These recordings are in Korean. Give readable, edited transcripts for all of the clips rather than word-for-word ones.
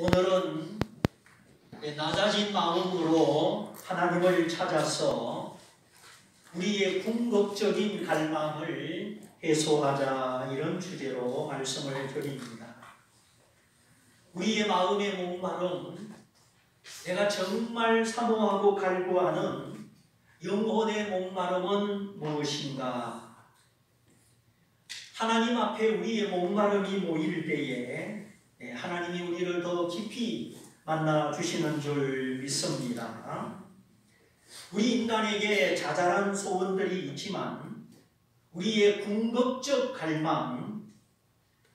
오늘은 낮아진 마음으로 하나님을 찾아서 우리의 궁극적인 갈망을 해소하자, 이런 주제로 말씀을 드립니다. 우리의 마음의 목마름, 내가 정말 사모하고 갈구하는 영혼의 목마름은 무엇인가? 하나님 앞에 우리의 목마름이 모일 때에 하나님이 우리를 더 깊이 만나 주시는 줄 믿습니다. 우리 인간에게 자잘한 소원들이 있지만 우리의 궁극적 갈망,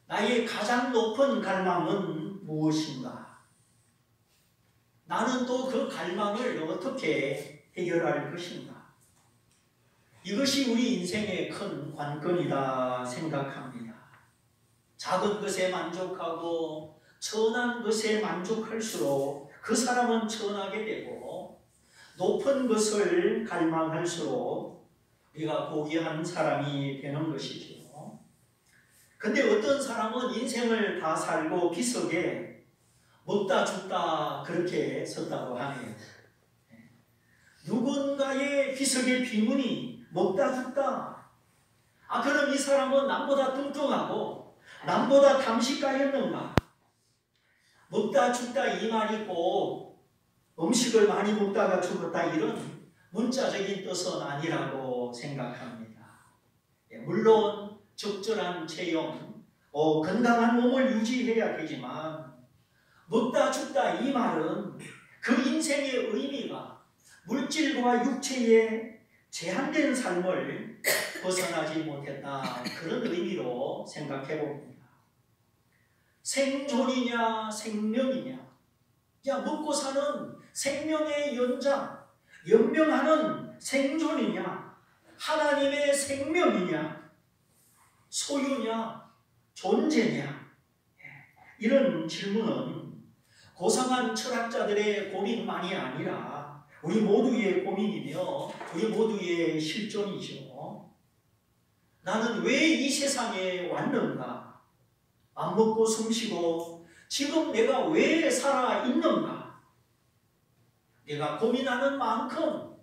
나의 가장 높은 갈망은 무엇인가? 나는 또 그 갈망을 어떻게 해결할 것인가? 이것이 우리 인생의 큰 관건이다 생각합니다. 작은 것에 만족하고 천한 것에 만족할수록 그 사람은 천하게 되고, 높은 것을 갈망할수록 우리가 고귀한 사람이 되는 것이죠. 근데 어떤 사람은 인생을 다 살고 비석에 먹다 죽다 그렇게 섰다고 하네요. 누군가의 비석의 비문이 먹다 죽다. 그럼 이 사람은 남보다 뚱뚱하고 남보다 담식가였는가? 먹다 죽다 이 말이 꼭 음식을 많이 먹다가 죽었다, 이런 문자적인 뜻은 아니라고 생각합니다. 물론 적절한 체형, 건강한 몸을 유지해야 되지만, 먹다 죽다 이 말은 그 인생의 의미가 물질과 육체의 제한된 삶을 벗어나지 못했다, 그런 의미로 생각해 봅니다. 생존이냐 생명이냐, 먹고 사는 생명의 연장, 연명하는 생존이냐, 하나님의 생명이냐, 소유냐, 존재냐, 이런 질문은 고상한 철학자들의 고민만이 아니라 우리 모두의 고민이며 우리 모두의 실존이죠. 나는 왜 이 세상에 왔는가? 안 먹고 숨쉬고 지금 내가 왜 살아있는가? 내가 고민하는 만큼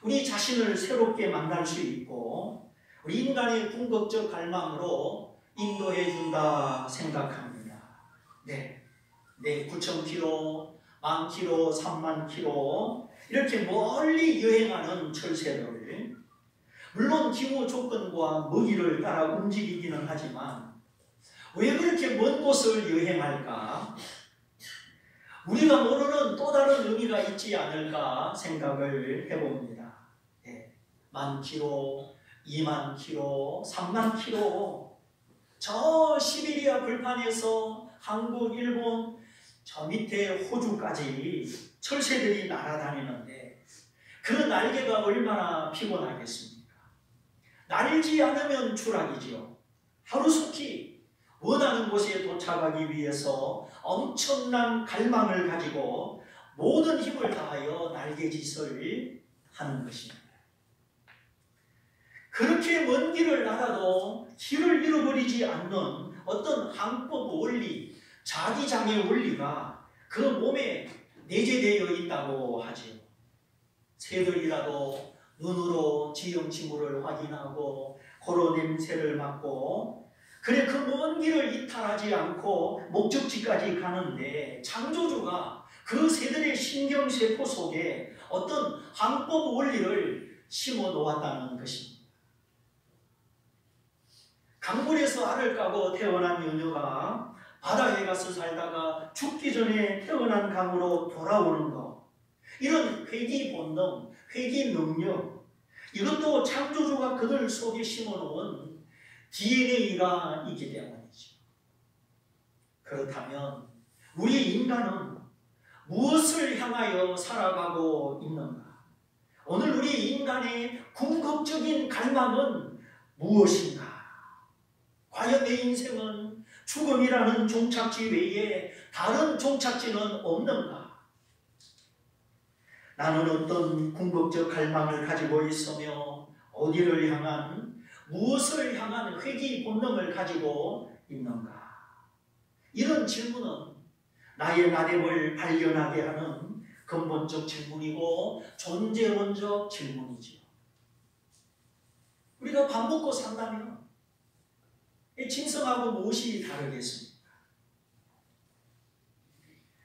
우리 자신을 새롭게 만날 수 있고 우리 인간의 궁극적 갈망으로 인도해 준다 생각합니다. 네, 9,000km, 10,000km, 30,000km 이렇게 멀리 여행하는 철새들, 물론 기후 조건과 먹이를 따라 움직이기는 하지만 왜 그렇게 먼 곳을 여행할까? 우리가 모르는 또 다른 의미가 있지 않을까 생각을 해봅니다. 10,000km, 20,000km, 30,000km, 저 시베리아 불판에서 한국, 일본, 저 밑에 호주까지 철새들이 날아다니는데 그 날개가 얼마나 피곤하겠습니까? 날지 않으면 추락이지요. 하루속히 원하는 곳에 도착하기 위해서 엄청난 갈망을 가지고 모든 힘을 다하여 날개짓을 하는 것입니다. 그렇게 먼 길을 날아도 길을 잃어버리지 않는 어떤 항법 원리, 자기장의 원리가 그 몸에 내재되어 있다고 하죠. 새들이라도 눈으로 지형지물을 확인하고 코로 냄새를 맡고, 그래 그 먼 길을 이탈하지 않고 목적지까지 가는데 창조주가 그 새들의 신경세포 속에 어떤 항법 원리를 심어 놓았다는 것입니다. 강물에서 알을 까고 태어난 여녀가 바다에 가서 살다가 죽기 전에 태어난 강으로 돌아오는 것, 이런 회귀 본능, 회귀 능력, 이것도 창조주가 그들 속에 심어놓은 DNA가 있기 때문이죠. 그렇다면 우리 인간은 무엇을 향하여 살아가고 있는가? 오늘 우리 인간의 궁극적인 갈망은 무엇인가? 과연 내 인생은 죽음이라는 종착지 외에 다른 종착지는 없는가? 나는 어떤 궁극적 갈망을 가지고 있으며 어디를 향한, 무엇을 향한 회귀 본능을 가지고 있는가? 이런 질문은 나의 나됨을 발견하게 하는 근본적 질문이고 존재론적 질문이지요. 우리가 밥 먹고 산다면 이 짐승하고 무엇이 다르겠습니까?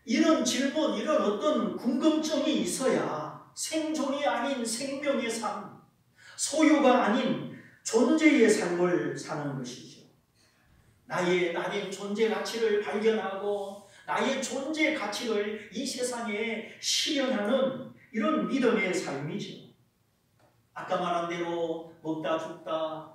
이런 질문, 이런 어떤 궁금증이 있어야 생존이 아닌 생명의 삶, 소유가 아닌 존재의 삶을 사는 것이죠. 나의 나된 존재 가치를 발견하고 나의 존재 가치를 이 세상에 실현하는 이런 믿음의 삶이죠. 아까 말한 대로 먹다 죽다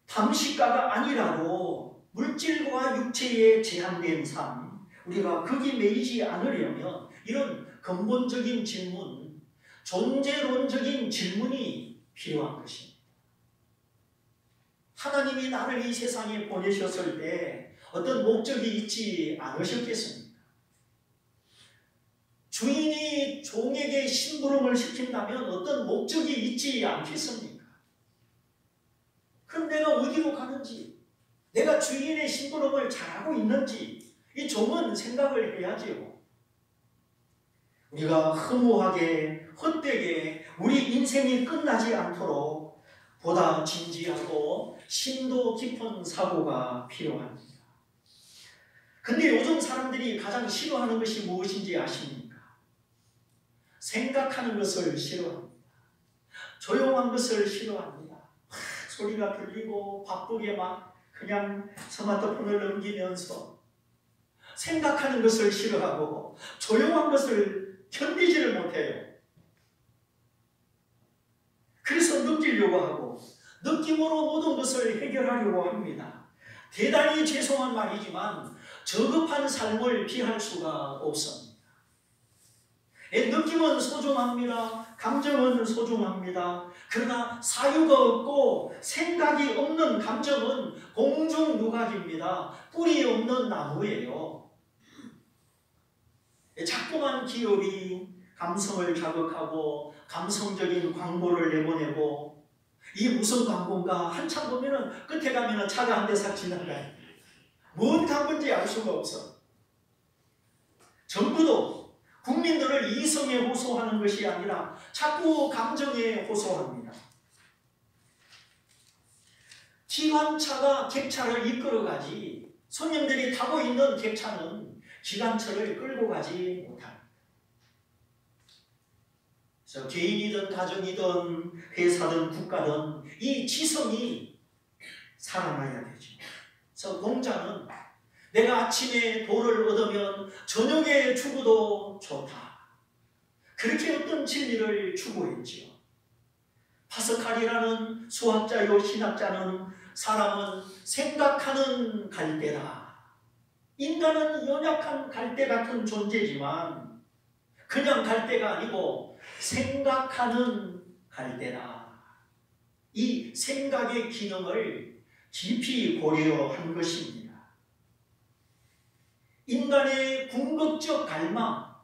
담식가가 아니라도 물질과 육체에 제한된 삶, 우리가 거기 매이지 않으려면 이런 근본적인 질문, 존재론적인 질문이 필요한 것입니다. 하나님이 나를 이 세상에 보내셨을 때 어떤 목적이 있지 않으셨겠습니까? 주인이 종에게 심부름을 시킨다면 어떤 목적이 있지 않겠습니까? 그럼 내가 어디로 가는지, 내가 주인의 심부름을 잘하고 있는지 이 종은 생각을 해야지요. 우리가 허무하게 헛되게 우리 인생이 끝나지 않도록 보다 진지하고 심도 깊은 사고가 필요합니다. 근데 요즘 사람들이 가장 싫어하는 것이 무엇인지 아십니까? 생각하는 것을 싫어합니다. 조용한 것을 싫어합니다. 소리가 들리고 바쁘게 막 그냥 스마트폰을 넘기면서 생각하는 것을 싫어하고 조용한 것을 견디지를 못해요. 그래서 느끼려고 하고 느낌으로 모든 것을 해결하려고 합니다. 대단히 죄송한 말이지만 저급한 삶을 피할 수가 없습니다. 느낌은 소중합니다. 감정은 소중합니다. 그러나 사유가 없고 생각이 없는 감정은 공중누각입니다. 뿌리 없는 나무예요. 자꾸만 기업이 감성을 자극하고 감성적인 광고를 내보내고 이 무슨 광고인가 한참 보면은 끝에 가면은 차가 한 대 싹 지나가요. 뭔 광고인지 알 수가 없어. 정부도 국민들을 이성에 호소하는 것이 아니라 자꾸 감정에 호소합니다. 기관차가 객차를 이끌어가지 손님들이 타고 있는 객차는 기관차를 끌고 가지 못합니다. 그래서 개인이든 가정이든 회사든 국가든 이 지성이 살아나야 되죠. 그래서 공자는 내가 아침에 돌을 얻으면 저녁에 죽어도 좋다. 그렇게 어떤 진리를 추구했지요. 파스칼이라는 수학자요 신학자는 사람은 생각하는 갈대다. 인간은 연약한 갈대 같은 존재지만 그냥 갈대가 아니고 생각하는 갈대다. 이 생각의 기능을 깊이 고려한 것입니다. 인간의 궁극적 갈망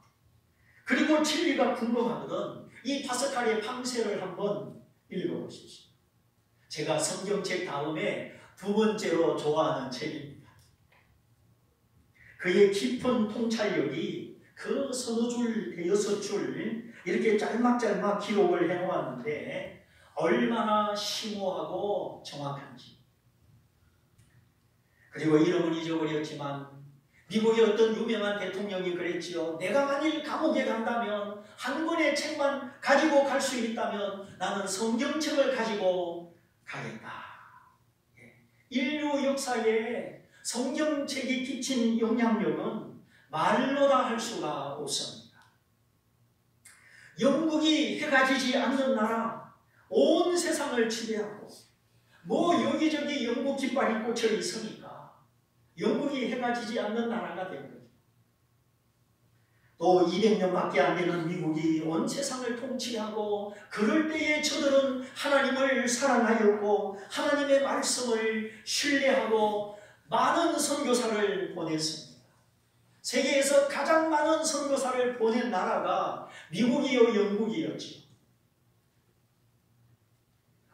그리고 진리가 궁금하거든 이 파스칼의 판세를 한번 읽어보십시오. 제가 성경책 다음에 두 번째로 좋아하는 책입니다. 그의 깊은 통찰력이 그 서너 줄, 대여섯 줄 이렇게 짤막짤막 기록을 해놓았는데 얼마나 심오하고 정확한지. 그리고 이름은 잊어버렸지만 미국의 어떤 유명한 대통령이 그랬지요. 내가 만일 감옥에 간다면 한 권의 책만 가지고 갈 수 있다면 나는 성경책을 가지고 가겠다. 인류 역사에 성경책이 끼친 영향력은 말로 다 할 수가 없습니다. 영국이 해가 지지 않는 나라, 온 세상을 지배하고 뭐 여기저기 영국 깃발이 꽂혀 있으니까 영국이 해가 지지 않는 나라가 된 거죠. 또 200년밖에 안 되는 미국이 온 세상을 통치하고 그럴 때에 저들은 하나님을 사랑하였고 하나님의 말씀을 신뢰하고 많은 선교사를 보냈습니다. 세계에서 가장 많은 선교사를 보낸 나라가 미국이요 영국이었죠.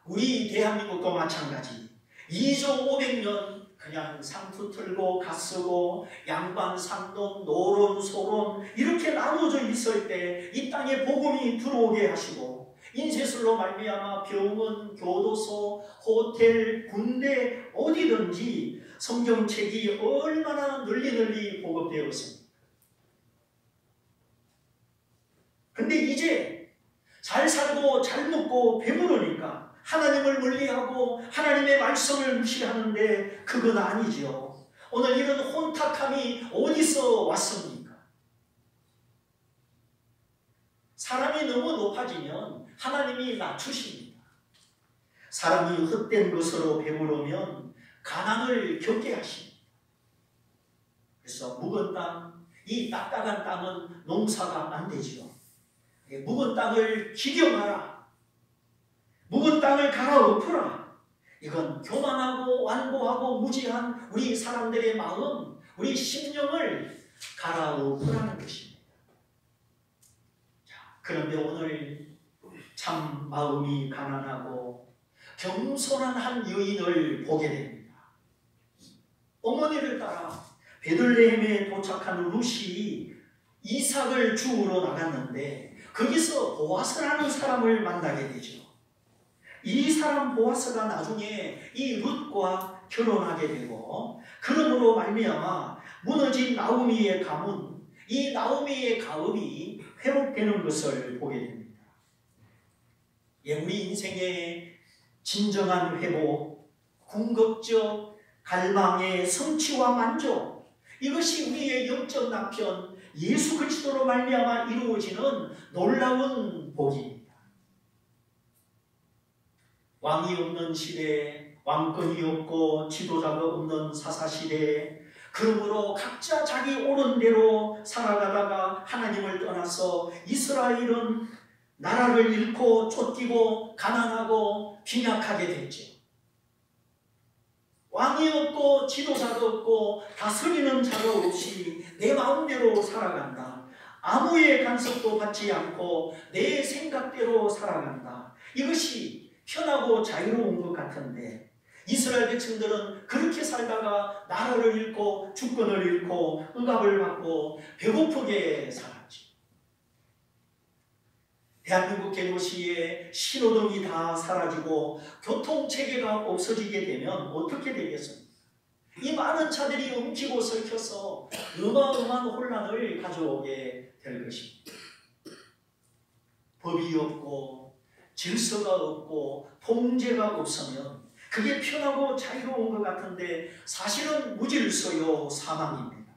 우리 대한민국도 마찬가지 2조 500년 그냥 상투 틀고 갓쓰고 양반 상돈 노론 소론 이렇게 나눠져 있을 때 이 땅에 복음이 들어오게 하시고 인쇄술로 말미암아 병원, 교도소, 호텔, 군대 어디든지 성경책이 얼마나 널리 보급되었습니다. 근데 이제 잘 살고 잘 먹고 배부르니까 하나님을 멀리하고 하나님의 말씀을 무시하는데 그건 아니죠. 오늘 이런 혼탁함이 어디서 왔습니까? 사람이 너무 높아지면 하나님이 낮추십니다. 사람이 헛된 것으로 배부르면 가난을 겪게 하십니다. 그래서 묵은 땅, 이 딱딱한 땅은 농사가 안 되지요. 묵은 땅을 기경하라. 묵은 땅을 갈아엎으라. 이건 교만하고 완고하고 무지한 우리 사람들의 마음, 우리 심령을 갈아엎으라는 것입니다. 자, 그런데 오늘 참 마음이 가난하고 겸손한 한 여인을 보게 됩니다. 어머니를 따라 베들레헴에 도착한 룻이 이삭을 주우러 나갔는데 거기서 보아스라는 사람을 만나게 되죠. 이 사람 보아스가 나중에 이 룻과 결혼하게 되고 그러므로 말미암아 무너진 나오미의 가문, 이 나오미의 가업이 회복되는 것을 보게 됩니다. 우리 인생의 진정한 회복, 궁극적 갈망의 성취와 만족, 이것이 우리의 영적 남편 예수 그리스도로 말미암아 이루어지는 놀라운 복입니다. 왕이 없는 시대, 왕권이 없고 지도자가 없는 사사시대, 그러므로 각자 자기 옳은 대로 살아가다가 하나님을 떠나서 이스라엘은 나라를 잃고 쫓기고 가난하고 빈약하게 됐죠. 왕이 없고 지도자가 없고 다스리는 자가 없이 내 마음대로 살아간다. 아무의 간섭도 받지 않고 내 생각대로 살아간다. 이것이 편하고 자유로운 것 같은데 이스라엘 백성들은 그렇게 살다가 나라를 잃고 주권을 잃고 억압을 받고 배고프게 살았지. 대한민국 개도시에 신호등이 다 사라지고 교통체계가 없어지게 되면 어떻게 되겠습니까? 이 많은 차들이 엉키고 설켜서 어마어마한 혼란을 가져오게 될 것입니다. 법이 없고 질서가 없고 통제가 없으면 그게 편하고 자유로운 것 같은데 사실은 무질서요 사망입니다.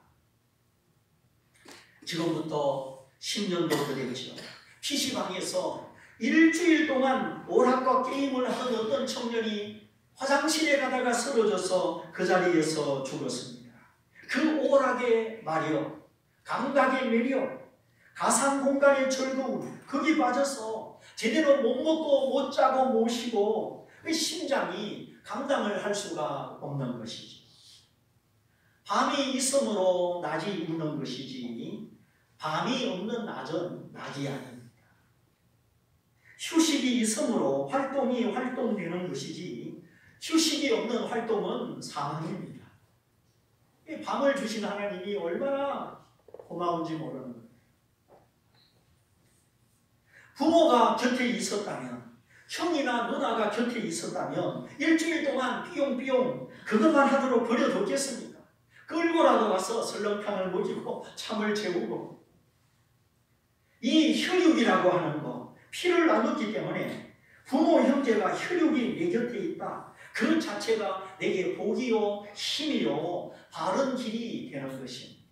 지금부터 10년도 되겠죠. PC방에서 일주일 동안 오락과 게임을 하던 어떤 청년이 화장실에 가다가 쓰러져서 그 자리에서 죽었습니다. 그 오락의 마력, 감각의 매력, 가상 공간의 즐거움, 거기 빠져서 제대로 못 먹고 못 자고 못 쉬고 그 심장이 감당을 할 수가 없는 것이지. 밤이 있으므로 낮이 있는 것이지 밤이 없는 낮은 낮이 아닙니다. 휴식이 있으므로 활동이 활동되는 것이지 휴식이 없는 활동은 사망입니다. 밤을 주신 하나님이 얼마나 고마운지 모르는 거예요. 부모가 곁에 있었다면, 형이나 누나가 곁에 있었다면 일주일 동안 삐용삐용 그것만 하도록 버려뒀겠습니까? 끌고라도 가서 설렁탕을 먹이고 참을 재우고. 이 혈육이라고 하는 거, 피를 나눴기 때문에 부모 형제가 혈육이 내 곁에 있다. 그 자체가 내게 복이요 힘이요 바른 길이 되는 것입니다.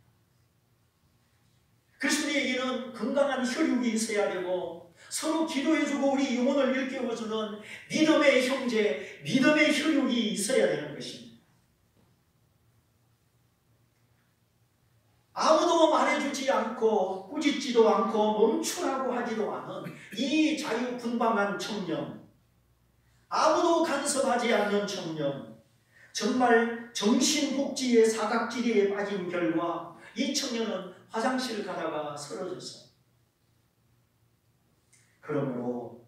그래서 우리에게는 건강한 혈육이 있어야 되고 서로 기도해주고 우리 영혼을 일깨워주는 믿음의 형제, 믿음의 혈육이 있어야 되는 것입니다. 아무도 말해주지 않고 꾸짖지도 않고 멈추라고 하지도 않은 이 자유분방한 청년, 아무도 간섭하지 않는 청년, 정말 정신복지의 사각지대에 빠진 결과 이 청년은 화장실 가다가 쓰러졌어요. 그러므로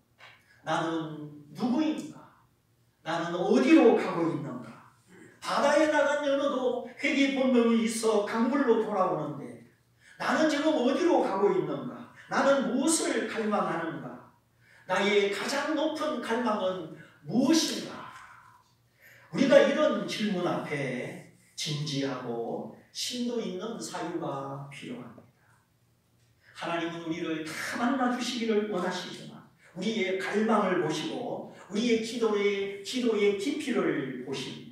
나는 누구인가? 나는 어디로 가고 있는가? 바다에 나간 연어도 회귀 본능이 있어 강물로 돌아오는데 나는 지금 어디로 가고 있는가? 나는 무엇을 갈망하는가? 나의 가장 높은 갈망은 무엇인가? 우리가 이런 질문 앞에 진지하고 심도 있는 사유가 필요합니다. 하나님은 우리를 다 만나주시기를 원하시지만 우리의 갈망을 보시고 우리의 기도의 깊이를 보십니다.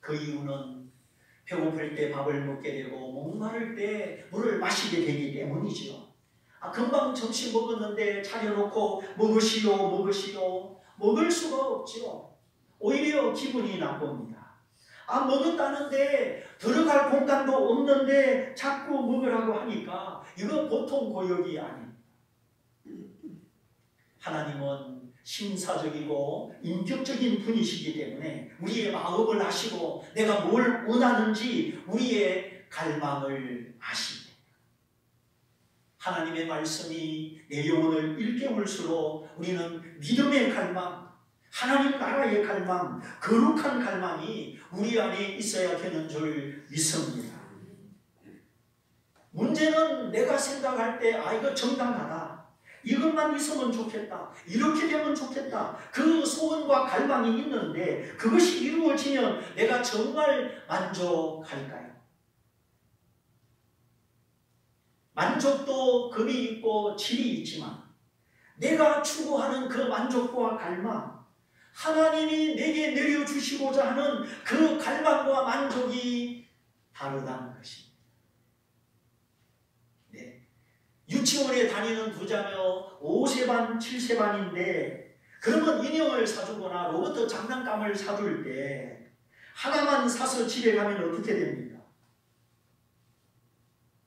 그 이유는 배고플 때 밥을 먹게 되고 목마를 때 물을 마시게 되기 때문이죠. 금방 점심 먹었는데 차려놓고 먹으시오 먹을 수가 없죠. 오히려 기분이 나쁩니다. 먹었다는데 들어갈 공간도 없는데 자꾸 먹으라고 하니까 이거 보통 고역이 아닙니다. 하나님은 심사적이고 인격적인 분이시기 때문에 우리의 마음을 아시고 내가 뭘 원하는지 우리의 갈망을 아십니다. 하나님의 말씀이 내 영혼을 일깨울수록 우리는 믿음의 갈망, 하나님 나라의 갈망, 거룩한 갈망이 우리 안에 있어야 되는 줄 믿습니다. 문제는 내가 생각할 때 이거 정당하다. 이것만 있으면 좋겠다. 이렇게 되면 좋겠다. 그 소원과 갈망이 있는데 그것이 이루어지면 내가 정말 만족할까요? 만족도 급이 있고 질이 있지만 내가 추구하는 그 만족과 갈망, 하나님이 내게 내려주시고자 하는 그 갈망과 만족이 다르다는 것입니다. 유치원에 다니는 부자며 5세반, 7세반인데 그러면 인형을 사주거나 로봇 장난감을 사줄 때 하나만 사서 집에 가면 어떻게 됩니까?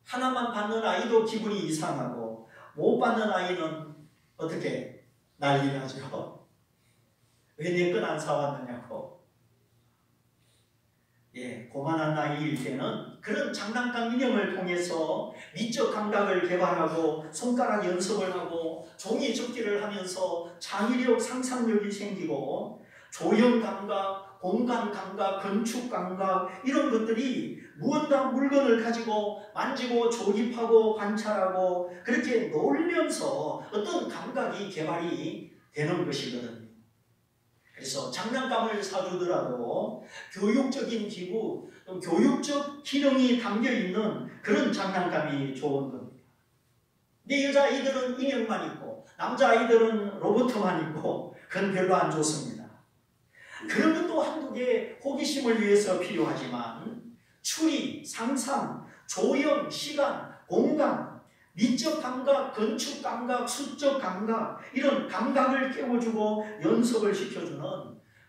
하나만 받는 아이도 기분이 이상하고 못 받는 아이는 어떻게 난리 나죠? 왜 내 건 안 사왔느냐고. 고만한 나이일 때는 그런 장난감 인형을 통해서 미적 감각을 개발하고 손가락 연습을 하고 종이 접기를 하면서 창의력, 상상력이 생기고 조형 감각, 공간 감각, 건축 감각 이런 것들이 무언가 물건을 가지고 만지고 조립하고 관찰하고 그렇게 놀면서 어떤 감각이 개발이 되는 것이거든요. 그래서 장난감을 사주더라도 교육적인 기구, 교육적 기능이 담겨있는 그런 장난감이 좋은 겁니다. 근데 여자아이들은 인형만 있고 남자아이들은 로봇만 있고 그건 별로 안 좋습니다. 그런 것도 한두 개 호기심을 위해서 필요하지만 추리, 상상, 조형, 시간, 공간, 미적 감각, 건축 감각, 수적 감각 이런 감각을 깨워주고 연습을 시켜주는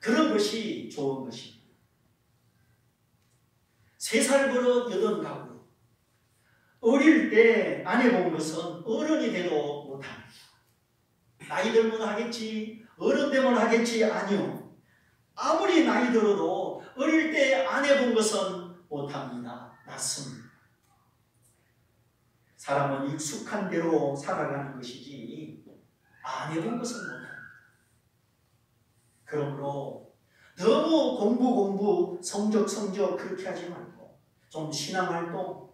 그런 것이 좋은 것입니다. 3살 버릇 8가구. 어릴 때 안 해본 것은 어른이 돼도 못합니다. 나이 들면 하겠지, 어른 되면 하겠지, 아니요. 아무리 나이 들어도 어릴 때 안 해본 것은 못합니다. 낫습니다. 사람은 익숙한 대로 살아가는 것이지 안 해본 것은 못합니다. 그러므로 너무 공부 성적 그렇게 하지 말고 좀 신앙활동,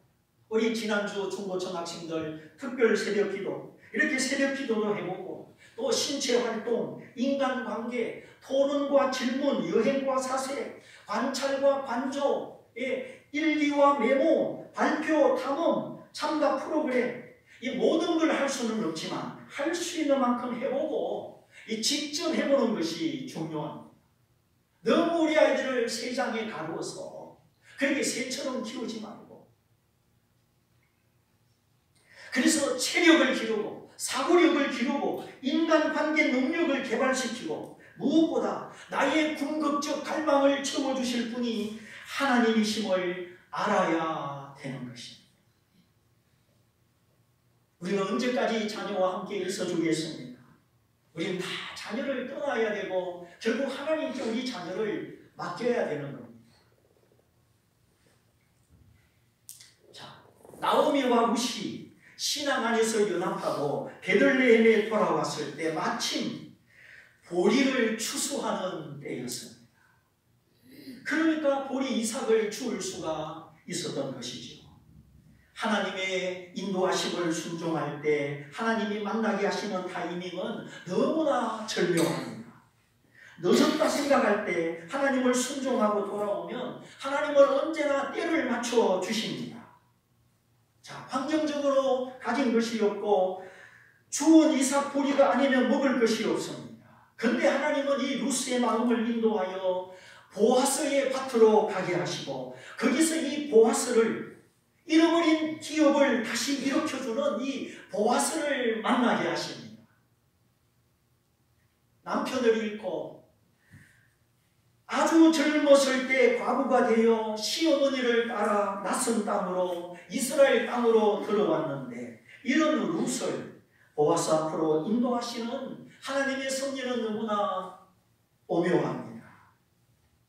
우리 지난주 중고등 학생들 특별 새벽기도 이렇게 새벽기도도 해보고 또 신체활동, 인간관계, 토론과 질문, 여행과 사색, 관찰과 관조, 일기와 메모, 발표, 탐험, 참가 프로그램 이 모든 걸 할 수는 없지만 할 수 있는 만큼 해보고 직접 해보는 것이 중요합니다. 너무 우리 아이들을 새장에 가두어서 그렇게 새처럼 키우지 말고 그래서 체력을 기르고 사고력을 기르고 인간관계 능력을 개발시키고 무엇보다 나의 궁극적 갈망을 채워주실 분이 하나님이심을 알아야 되는 것입니다. 우리는 언제까지 자녀와 함께 있어주겠습니까? 우리는 다 자녀를 떠나야 되고 결국 하나님께 우리 자녀를 맡겨야 되는 겁니다. 자, 나오미와 루시 신앙 안에서 연합하고 베들레헴에 돌아왔을 때 마침 보리를 추수하는 때였습니다. 그러니까 볼이 이삭을 죽을 수가 있었던 것이죠. 하나님의 인도하심을 순종할 때 하나님이 만나게 하시는 타이밍은 너무나 절묘합니다. 늦었다 생각할 때 하나님을 순종하고 돌아오면 하나님은 언제나 때를 맞춰 주십니다. 자, 환경적으로 가진 것이 없고 주운 이삭 보리가 아니면 먹을 것이 없습니다. 그런데 하나님은 이 루스의 마음을 인도하여 보아스의 밭으로 가게 하시고 거기서 이 보아스를 잃어버린 기업을 다시 일으켜주는 이 보아스를 만나게 하십니다. 남편을 잃고 아주 젊었을 때 과부가 되어 시어머니를 따라 낯선 땅으로 이스라엘 땅으로 들어왔는데 이런 룻을 보아스 앞으로 인도하시는 하나님의 섭리는 너무나 오묘합니다.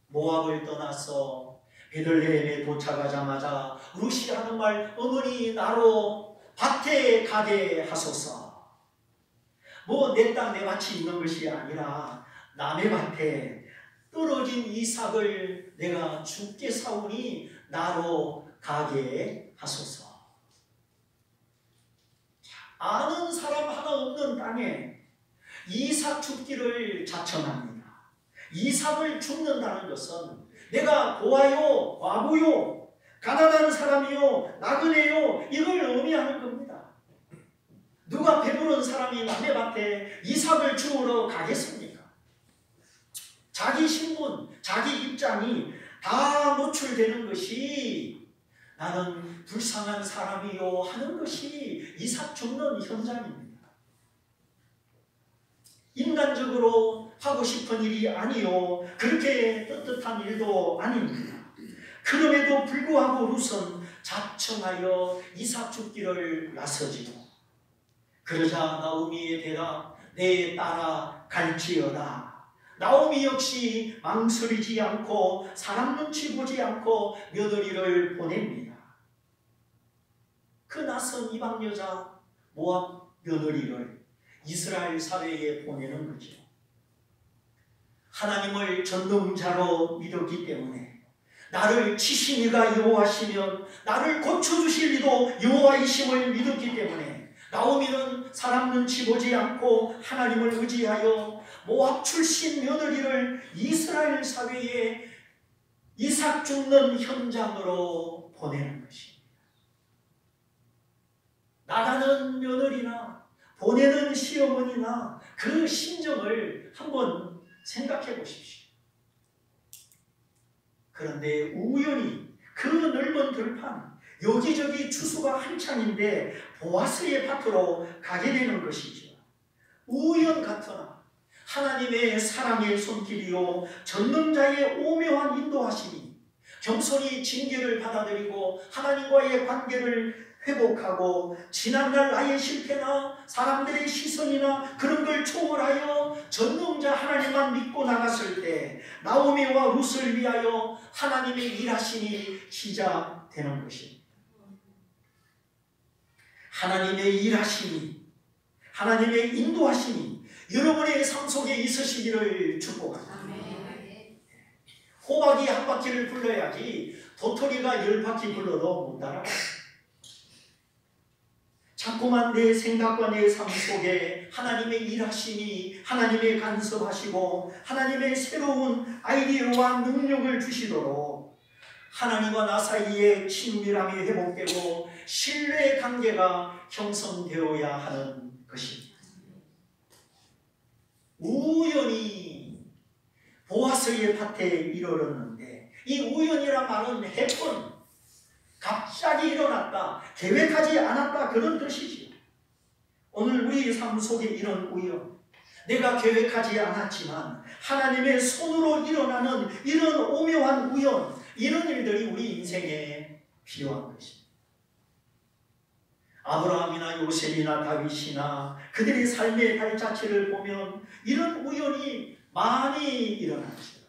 모압을 떠나서 베들레헴에 도착하자마자 룻이 하는 말, 어머니 나로 밭에 가게 하소서. 뭐 내 땅 내 밭이 있는 것이 아니라 남의 밭에 떨어진 이삭을 내가 죽게 사오니 나로 가게 하소서. 아는 사람 하나 없는 땅에 이삭 죽기를 자청합니다. 이삭을 죽는다는 것은 내가 고아요, 과부요, 가난한 사람이요, 나그네요, 이걸 의미하는 겁니다. 누가 배부른 사람이 남의 밭에 이삭을 주우러 가겠습니까? 자기 신분, 자기 입장이 다 노출되는 것이 나는 불쌍한 사람이요 하는 것이 이삭 죽는 현장입니다. 인간적으로 하고 싶은 일이 아니요 그렇게 떳떳한 일도 아닙니다. 그럼에도 불구하고 룻은 자청하여 이삭 죽기를 나서지요. 그러자 나오미의 대답, 내 딸아 갈지어다. 나오미 역시 망설이지 않고 사람 눈치 보지 않고 며느리를 보냅니다. 그 낯선 이방 여자 모압 며느리를 이스라엘 사회에 보내는 거죠. 하나님을 전능자로 믿었기 때문에 나를 치신 이가 여호와시면 나를 고쳐주실 이도 여호와이심을 믿었기 때문에 나오미는 사람 눈치 보지 않고 하나님을 의지하여 모압 출신 며느리를 이스라엘 사회에 이삭 죽는 현장으로 보내는 것입니다. 나가는 며느리나 보내는 시어머니나 그 심정을 한번 생각해 보십시오. 그런데 우연히 그 넓은 들판 여기저기 주수가 한창인데 보아스의 밭으로 가게 되는 것이죠. 우연 같으나 하나님의 사랑의 손길이요 전능자의 오묘한 인도하심이 겸손히 징계를 받아들이고 하나님과의 관계를 회복하고 지난날 나의 실패나 사람들의 시선이나 그런 걸 초월하여 전능자 하나님만 믿고 나갔을 때 나오미와 룻을 위하여 하나님의 일하심이 시작되는 것입니다. 하나님의 일하심이, 하나님의 인도하심이 여러분의 삶 속에 있으시기를 축복합니다. 호박이 한 바퀴를 굴러야지 도토리가 10바퀴 굴러도 못 따라가요. 자꾸만 내 생각과 내 삶 속에 하나님의 일하심이 하나님의 간섭하시고 하나님의 새로운 아이디어와 능력을 주시도록 하나님과 나 사이에 친밀함이 회복되고 신뢰의 관계가 형성되어야 하는 것입니다. 우연히 보아스의 밭에 이르렀는데 이 우연이란 말은 해픈, 갑자기 일어났다, 계획하지 않았다 그런 뜻이지요. 오늘 우리 삶 속에 이런 우연, 내가 계획하지 않았지만 하나님의 손으로 일어나는 이런 오묘한 우연, 이런 일들이 우리 인생에 필요한 것입니다. 아브라함이나 요셉이나 다윗이나 그들의 삶의 발자취를 보면 이런 우연이 많이 일어났어요.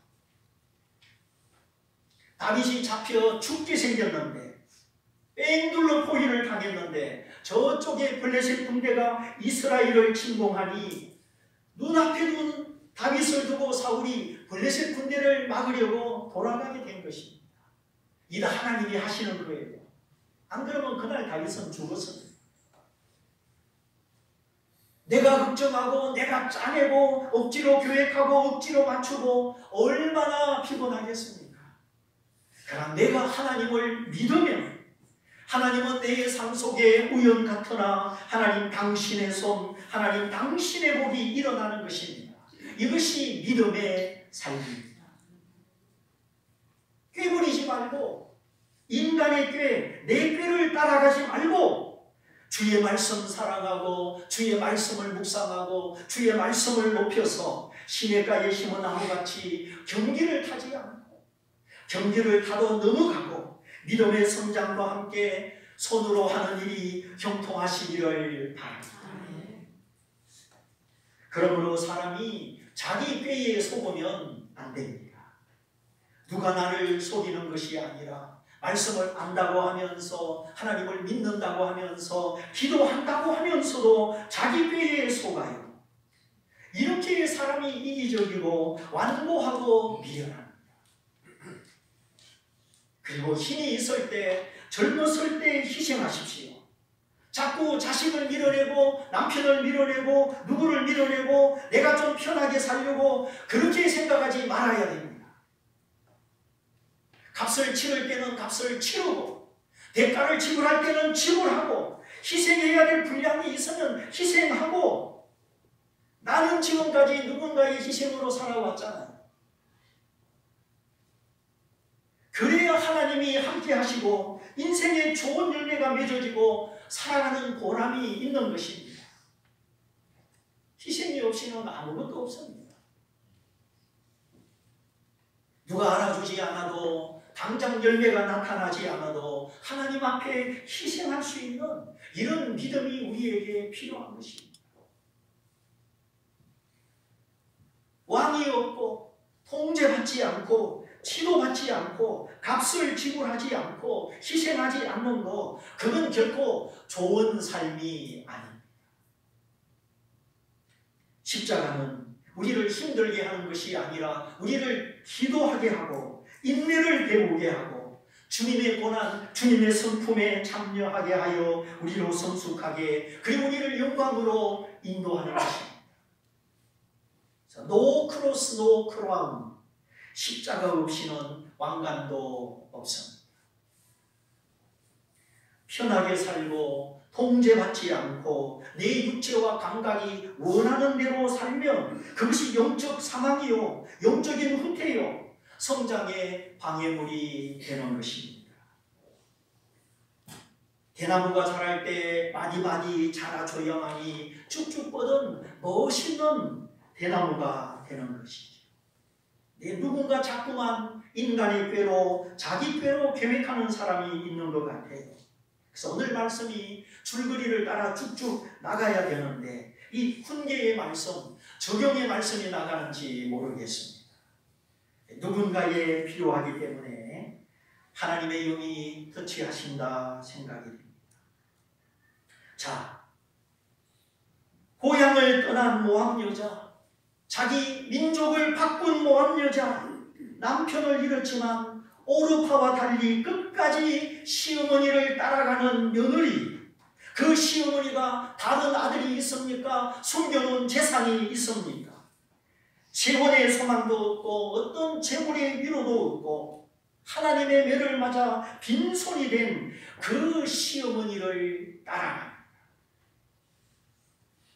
다윗이 잡혀 죽게 생겼는데 뺑둘러 포위를 당했는데 저쪽에 블레셋 군대가 이스라엘을 침공하니 눈앞에 둔 다윗을 두고 사울이 블레셋 군대를 막으려고 돌아가게 된 것입니다. 이다 하나님이 하시는 거예요. 안 그러면 그날 다윗은 죽었습니다. 내가 걱정하고 내가 짜내고 억지로 계획하고 억지로 맞추고 얼마나 피곤하겠습니까? 그러나 내가 하나님을 믿으면 하나님은 내 삶 속에 우연 같으나 하나님 당신의 손, 하나님 당신의 복이 일어나는 것입니다. 이것이 믿음의 삶입니다. 꾀부리지 말고 인간의 꾀, 내 꾀를 따라가지 말고 주의 말씀 사랑하고 주의 말씀을 묵상하고 주의 말씀을 높여서 시냇가에 심은 나무같이 경기를 타지 않고 경기를 타도 넘어가고 믿음의 성장과 함께 손으로 하는 일이 형통하시기를 바랍니다. 그러므로 사람이 자기 꾀에 속으면 안 됩니다. 누가 나를 속이는 것이 아니라 말씀을 안다고 하면서 하나님을 믿는다고 하면서 기도한다고 하면서도 자기 꾀에 속아요. 이렇게 사람이 이기적이고 완고하고 미련합니다. 그리고 힘이 있을 때 젊었을 때 희생하십시오. 자꾸 자식을 밀어내고 남편을 밀어내고 누구를 밀어내고 내가 좀 편하게 살려고 그렇게 생각하지 말아야 됩니다. 값을 치를 때는 값을 치르고 대가를 지불할 때는 지불하고 희생해야 될 분량이 있으면 희생하고 나는 지금까지 누군가의 희생으로 살아왔잖아요. 그래야 하나님이 함께 하시고 인생의 좋은 열매가 맺어지고 살아가는 보람이 있는 것입니다. 희생이 없이는 아무것도 없습니다. 누가 알아주지 않아도 당장 열매가 나타나지 않아도 하나님 앞에 희생할 수 있는 이런 믿음이 우리에게 필요한 것입니다. 왕이 없고 통제받지 않고 치도받지 않고 값을 지불하지 않고 희생하지 않는 것, 그건 결코 좋은 삶이 아닙니다. 십자가는 우리를 힘들게 하는 것이 아니라 우리를 기도하게 하고 인내를 배우게 하고 주님의 고난, 주님의 성품에 참여하게 하여 우리로 성숙하게 그리고 우리를 영광으로 인도하는 것입니다. No cross, no crown. 십자가 없이는 왕관도 없습니다. 편하게 살고 통제받지 않고 내 육체와 감각이 원하는 대로 살면 그것이 영적 사망이요, 영적인 후퇴요, 성장의 방해물이 되는 것입니다. 대나무가 자랄 때 많이 자라줘야만이 쭉쭉 뻗은 멋있는 대나무가 되는 것이죠. 누군가 자꾸만 인간의 꾀로 자기 꾀로 계획하는 사람이 있는 것 같아요. 그래서 오늘 말씀이 줄거리를 따라 쭉쭉 나가야 되는데 이 훈계의 말씀, 적용의 말씀이 나가는지 모르겠습니다. 누군가에 필요하기 때문에 하나님의 영이 터치하신다 생각이 됩니다. 자, 고향을 떠난 모압 여자, 자기 민족을 바꾼 모압 여자, 남편을 잃었지만 오르파와 달리 끝까지 시어머니를 따라가는 며느리, 그 시어머니가 다른 아들이 있습니까? 숨겨놓은 재산이 있습니까? 재혼의 소망도 없고 어떤 재물의 위로도 없고 하나님의 매를 맞아 빈손이 된 그 시어머니를 따라갑니다.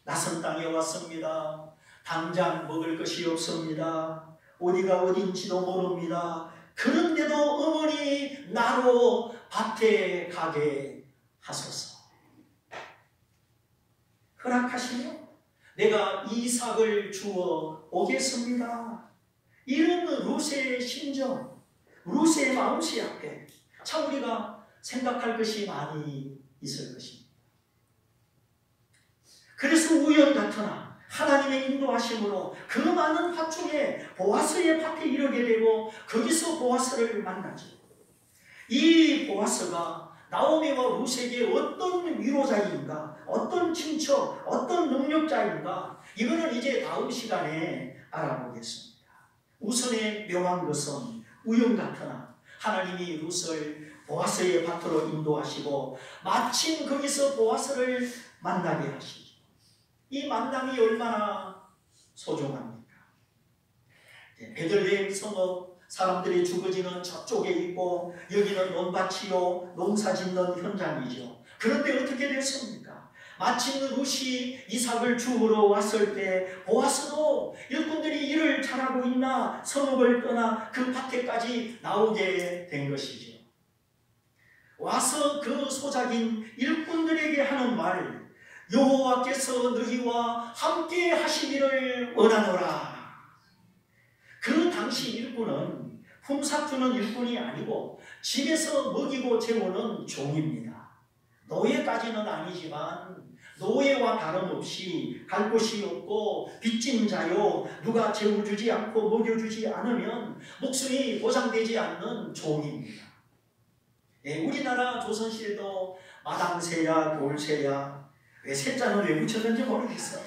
낯선 땅에 왔습니다. 당장 먹을 것이 없습니다. 어디가 어딘지도 모릅니다. 그런데도 어머니 나로 밭에 가게 하소서. 허락하시며 내가 이삭을 주어 오겠습니다. 이런 룻의 심정, 룻의 마음씨 앞에 참 우리가 생각할 것이 많이 있을 것입니다. 그래서 우연 같으나 하나님의 인도하심으로 그 많은 밭 중에 보아스의 밭에 이르게 되고 거기서 보아스를 만나죠. 이 보아스가 나오미와 룻에게 어떤 위로자인가, 어떤 친척, 어떤 능력자인가, 이거는 이제 다음 시간에 알아보겠습니다. 우선에 명한 것은 우연 같으나 하나님이 룻을 보아스의 밭으로 인도하시고 마침 거기서 보아스를 만나게 하시죠. 이 만남이 얼마나 소중합니까? 베들레헴 성읍 사람들이 죽어지는 저쪽에 있고 여기는 논밭이요 농사 짓는 현장이죠. 그런데 어떻게 됐습니까? 마침 룻이 이삭을 주우러 왔을 때 보아스도 일꾼들이 일을 잘하고 있나 성읍을 떠나 그 밭에까지 나오게 된 것이죠. 와서 그 소작인 일꾼들에게 하는 말, 여호와께서 너희와 함께 하시기를 원하노라. 그 당시 일꾼은 품삯 주는 일꾼이 아니고 집에서 먹이고 재우는 종입니다. 노예까지는 아니지만 노예와 다름없이 갈 곳이 없고 빚진 자요, 누가 재워주지 않고 먹여주지 않으면 목숨이 보장되지 않는 종입니다. 우리나라 조선시대도 마당새야 돌새야, 왜 새자는 왜 붙였는지 모르겠어.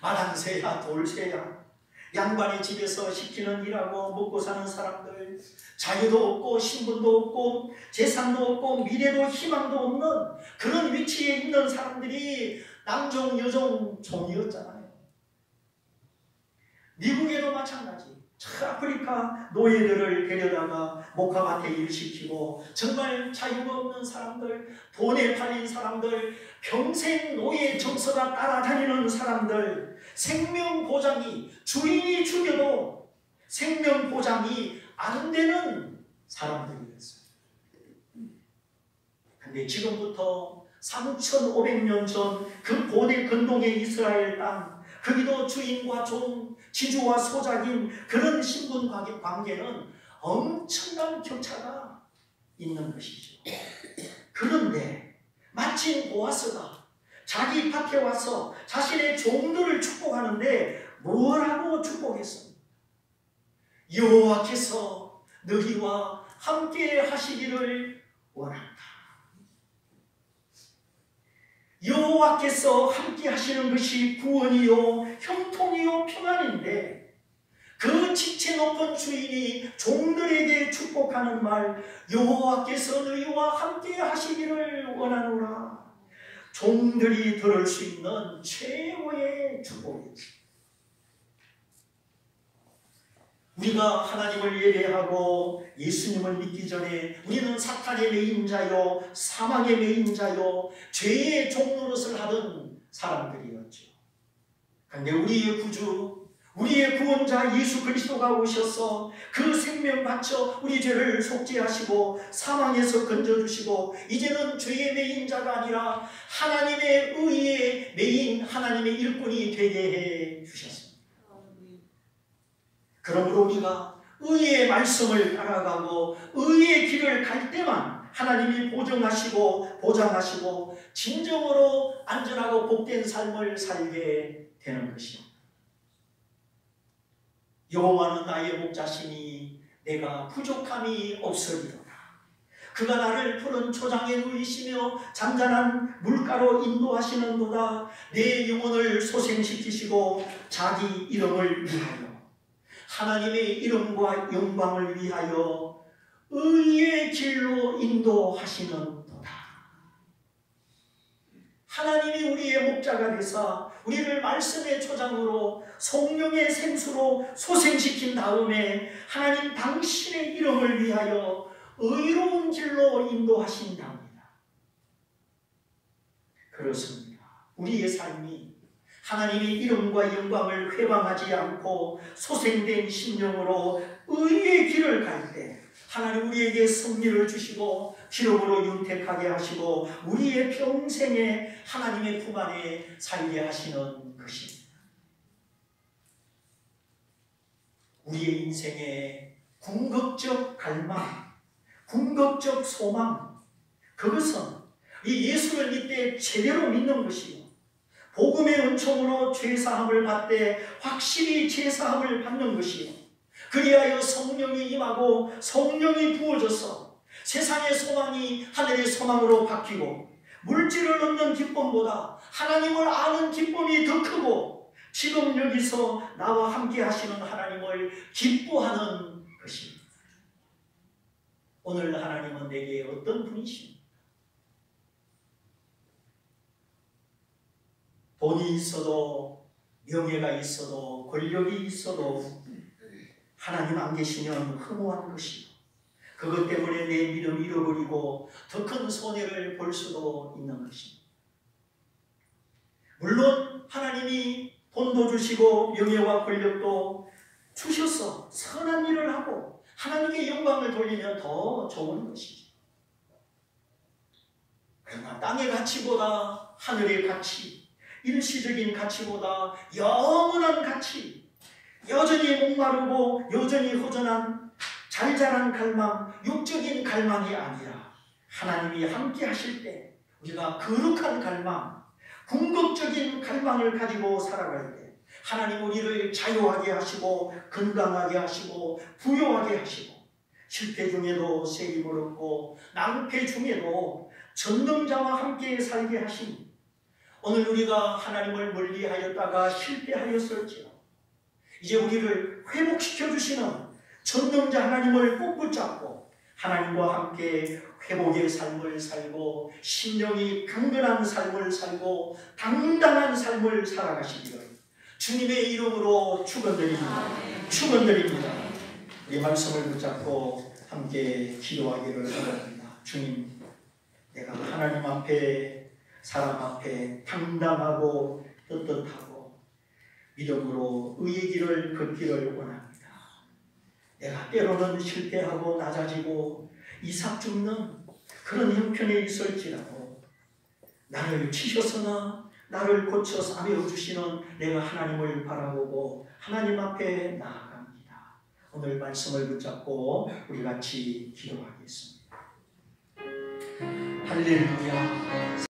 마당새야 돌새야, 양반이 집에서 시키는 일하고 먹고 사는 사람들, 자유도 없고 신분도 없고 재산도 없고 미래도 희망도 없는 그런 위치에 있는 사람들이 남종 여종 종이었잖아요. 미국에도 마찬가지. 아프리카 노예들을 데려다가 목화밭에 일시키고 정말 자유가 없는 사람들, 돈에 팔린 사람들, 평생 노예 정서가 따라다니는 사람들, 생명보장이, 주인이 죽여도 생명보장이 안 되는 사람들이었어요. 근데 지금부터 3,500년 전 그 고대 근동의 이스라엘 땅, 거기도 주인과 종, 지주와 소작인 그런 신분 관계는 엄청난 격차가 있는 것이죠. 그런데 마침 보아스가 자기 밭에 와서 자신의 종들을 축복하는데 뭐라고 축복했습니까? 여호와께서 너희와 함께 하시기를 원한다. 여호와께서 함께 하시는 것이 구원이요 형통이요 평안인데 그 지체 높은 주인이 종들에게 축복하는 말, 여호와께서 너희와 함께 하시기를 원하노라. 종들이 들을 수 있는 최고의 축복이지. 우리가 하나님을 예배하고 예수님을 믿기 전에 우리는 사탄의 매인자요, 사망의 매인자요, 죄의 종노릇을 하던 사람들이었죠. 그런데 우리의 구주, 우리의 구원자 예수 그리스도가 오셔서 그 생명 바쳐 우리 죄를 속죄하시고 사망에서 건져주시고 이제는 죄의 매인자가 아니라 하나님의 의의 매인, 하나님의 일꾼이 되게 해 주셨습니다. 그러므로 우리가 의의 말씀을 따라가고 의의 길을 갈 때만 하나님이 보증하시고 보장하시고 진정으로 안전하고 복된 삶을 살게 되는 것입니다. 여호와는 나의 목자시니 내가 부족함이 없으리로다. 그가 나를 푸른 초장에 누이시며 잔잔한 물가로 인도하시는도다. 내 영혼을 소생시키시고 자기 이름을 위하여, 하나님의 이름과 영광을 위하여 의의 길로 인도하시는도다. 하나님이 우리의 목자가 되사 우리를 말씀의 초장으로 성령의 생수로 소생시킨 다음에 하나님 당신의 이름을 위하여 의로운 길로 인도하신답니다. 그렇습니다. 우리의 삶이 하나님의 이름과 영광을 회방하지 않고 소생된 심령으로 의의 길을 갈 때 하나님 우리에게 승리를 주시고 기업으로 윤택하게 하시고 우리의 평생에 하나님의 품 안에 살게 하시는 것입니다. 우리의 인생의 궁극적 갈망, 궁극적 소망, 그것은 이 예수를 믿되 제대로 믿는 것이요, 복음의 은총으로 죄사함을 받되 확실히 죄사함을 받는 것이요, 그리하여 성령이 임하고 성령이 부어져서 세상의 소망이 하늘의 소망으로 바뀌고 물질을 얻는 기쁨보다 하나님을 아는 기쁨이 더 크고 지금 여기서 나와 함께 하시는 하나님을 기뻐하는 것입니다. 오늘 하나님은 내게 어떤 분이십니까? 돈이 있어도 명예가 있어도 권력이 있어도 하나님 안 계시면 허무한 것이요. 그것 때문에 내 믿음 잃어버리고 더 큰 손해를 볼 수도 있는 것입니다. 물론 하나님이 돈도 주시고 명예와 권력도 주셔서 선한 일을 하고 하나님께 영광을 돌리면 더 좋은 것이죠. 그러나 땅의 가치보다 하늘의 가치, 일시적인 가치보다 영원한 가치, 여전히 목마르고 여전히 허전한 잘잘한 갈망, 육적인 갈망이 아니라 하나님이 함께 하실 때 우리가 거룩한 갈망, 궁극적인 갈망을 가지고 살아갈 때 하나님 우리를 자유하게 하시고 건강하게 하시고 부유하게 하시고 실패 중에도 세임을 얻고 낭패 중에도 전능자와 함께 살게 하시니 오늘 우리가 하나님을 멀리하였다가 실패하였을지라도 이제 우리를 회복시켜 주시는 전능자 하나님을 꼭 붙잡고 하나님과 함께 회복의 삶을 살고 심령이 강건한 삶을 살고 당당한 삶을 살아가시기를 주님의 이름으로 축원드립니다. 축원드립니다. 이 말씀을 붙잡고 함께 기도하기를 바랍니다. 주님, 내가 하나님 앞에 사람 앞에 당당하고 떳떳하고 믿음으로 의의 길을 걷기를 원합니다. 내가 때로는 실패하고 낮아지고 이삭 죽는 그런 형편에 있을지라도 나를 치셔서나 나를 고쳐 싸매어 주시는 내가 하나님을 바라보고 하나님 앞에 나아갑니다. 오늘 말씀을 붙잡고 우리 같이 기도하겠습니다. 할렐루야.